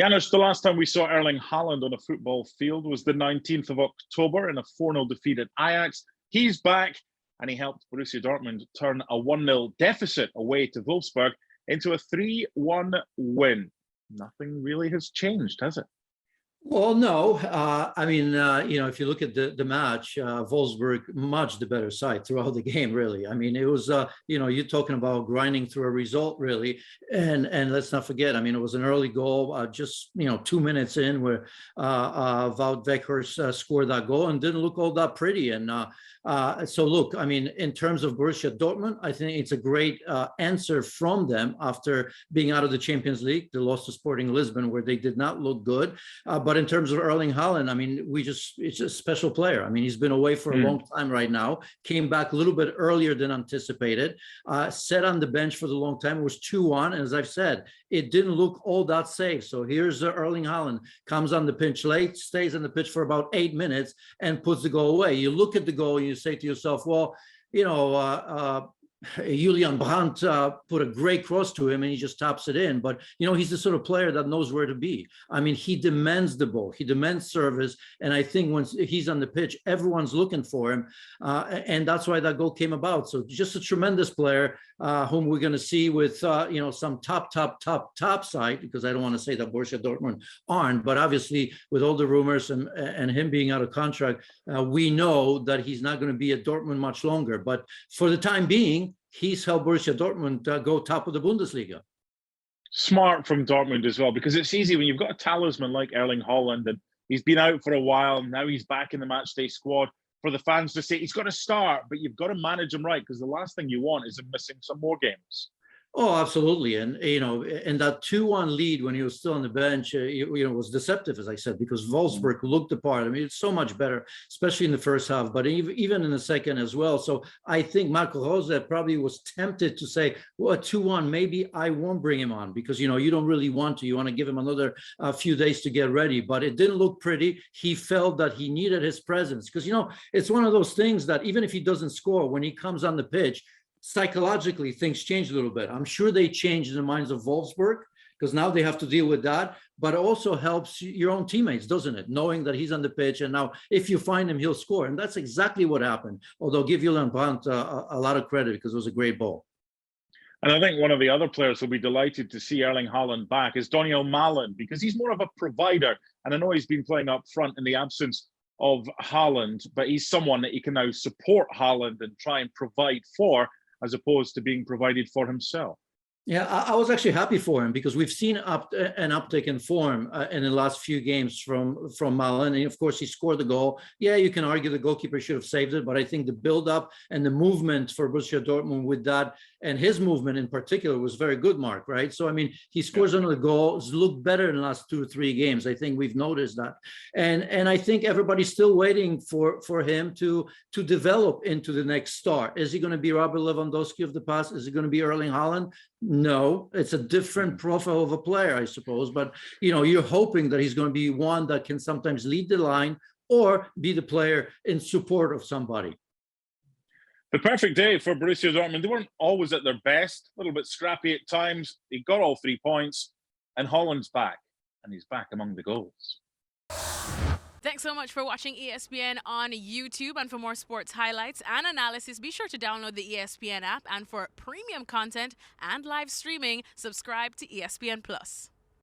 Janusz, the last time we saw Erling Haaland on a football field was the 19th of October in a 4-0 defeat at Ajax. He's back, and he helped Borussia Dortmund turn a 1-0 deficit away to Wolfsburg into a 3-1 win. Nothing really has changed, has it? Well, no. If you look at the match, Wolfsburg, much the better side throughout the game, really. I mean, it was, you're talking about grinding through a result, really. And let's not forget, I mean, it was an early goal, just, 2 minutes in where Wout Weghorst scored that goal and didn't look all that pretty. And so, look, I mean, in terms of Borussia Dortmund, I think it's a great answer from them after being out of the Champions League. They lost to Sporting Lisbon, where they did not look good. But in terms of Erling Haaland, I mean, it's a special player. I mean, he's been away for a long time right now, came back a little bit earlier than anticipated, sat on the bench for the long time. It was 2-1. And as I've said, it didn't look all that safe. So here's Erling Haaland, comes on the pitch late, stays on the pitch for about 8 minutes and puts the goal away. You look at the goal and you say to yourself, well, Julian Brandt put a great cross to him and he just taps it in. But, he's the sort of player that knows where to be. I mean, he demands the ball. He demands service. And I think once he's on the pitch, everyone's looking for him. And that's why that goal came about. So just a tremendous player whom we're going to see with, some top side, because I don't want to say that Borussia Dortmund aren't. But obviously, with all the rumors and him being out of contract, we know that he's not going to be at Dortmund much longer. But for the time being, he's helped Borussia Dortmund go top of the Bundesliga. Smart from Dortmund as well, because it's easy when you've got a talisman like Erling Haaland and he's been out for a while and now he's back in the matchday squad, for the fans to say he's got to start, but you've got to manage him right, because the last thing you want is him missing some more games. Oh, absolutely. And, and that 2-1 lead when he was still on the bench, was deceptive, as I said, because Wolfsburg looked the part. I mean, it's so much better, especially in the first half, but even in the second as well. So I think Marco Rose probably was tempted to say, well, 2-1, maybe I won't bring him on because, you don't really want to. You want to give him another few days to get ready, but it didn't look pretty. He felt that he needed his presence because, it's one of those things that even if he doesn't score, when he comes on the pitch, psychologically things change a little bit. I'm sure they change in the minds of Wolfsburg because now they have to deal with that, but it also helps your own teammates, doesn't it? Knowing that he's on the pitch and now if you find him, he'll score. And that's exactly what happened. Although give Julian Brandt a lot of credit because it was a great ball. And I think one of the other players who'll be delighted to see Erling Haaland back is Daniel Mller, because he's more of a provider. And I know he's been playing up front in the absence of Haaland, but he's someone that he can now support Haaland and try and provide for, as opposed to being provided for himself. Yeah, I was actually happy for him because we've seen an uptick in form in the last few games from Malin. And of course, he scored the goal. Yeah, you can argue the goalkeeper should have saved it, but I think the build-up and the movement for Borussia Dortmund with that, and his movement in particular, was very good, Mark, right? So, I mean, he scores another goal. It's looked better in the last 2 or 3 games. I think we've noticed that. And I think everybody's still waiting for him to develop into the next star. Is he going to be Robert Lewandowski of the past? Is he going to be Erling Haaland? No, it's a different profile of a player, I suppose. But, you're hoping that he's going to be one that can sometimes lead the line or be the player in support of somebody. The perfect day for Borussia Dortmund. They weren't always at their best, a little bit scrappy at times. They got all 3 points, and Haaland's back, and he's back among the goals. Thanks so much for watching ESPN on YouTube. And for more sports highlights and analysis, be sure to download the ESPN app. And for premium content and live streaming, subscribe to ESPN Plus.